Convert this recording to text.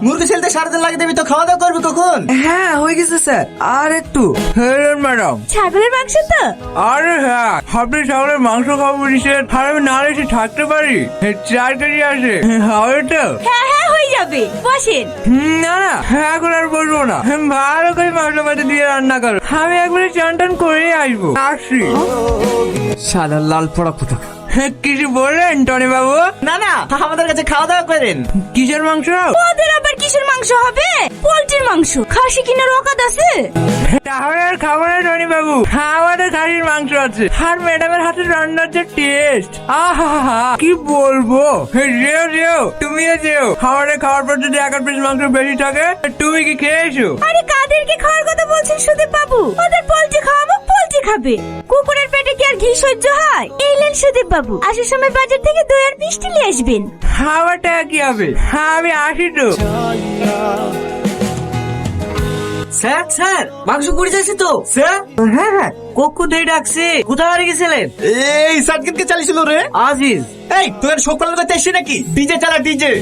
মুরগি ছেলতে সারাদিন লাগে দেবি তো খাওয়া দাওয়া করবি কখন? হ্যাঁ হয়ে গেছে স্যার, আর একটু। ম্যাডাম, ছাগলের মাংস তো? আরে হ্যাঁ, আপনি ছাগলের মাংস খাবো বলেছেন, আর আমি না এসে থাকতে পারি? 4 কেজি আছে, হবে তো? হ্যাঁ হ্যাঁ হয়ে যাবে, বসেন। না না, এখন আর বলবো না, ভালো করে মশলা পাতি দিয়ে রান্না করো, আমি একবারে চান টান করে আসবো। আসি। সাদা লাল পড়া কোথা? কিছু বললেন টনি বাবু? না না, আমাদের কাছে খাওয়া দাওয়া করেন। কিসের মাংস? ওদের আবার কিসের মাংস হবে? পোল্ট্রির মাংস। খাসি কিনার অকাত আছে? তাহলে আর খাবো না টনি বাবু, আমাদের খাসির মাংস আছে, আর ম্যাডামের হাতে রান্নার যে টেস্ট, আহা কি বলবো। যেও যেও, তুমিও যেও, আমাদের খাওয়ার পর যদি 1 পিস মাংস বেশি থাকে তুমি কি খেয়েছো? আরে কাদেরকে খাওয়ার কথা বলছেন সুদীপ বাবু? ওদের পোল্ট্রি খাওয়াবো, পোল্ট্রি খাবে। কুকুরের পেটে কি আর ঘি সহ্য হয়? এই নেন সুদীপ বাবু, আসার সময় বাজার থেকে দই আর মিষ্টি নিয়ে আসবেন। খাওয়াটা কি হবে, আমি আসি তো। স্যার স্যার, মাংস পুড়ে যাচ্ছে তো স্যার। হ্যাঁ হ্যাঁ, কক্কু দিয়ে ডাকছে। কোথায় হারিয়ে গেছিলেন? এই সার্কিটকে চালিয়েছিল রে আজিজ। এই তোর সকাল করতে এসছি নাকি? ডিজে চালা ডিজে।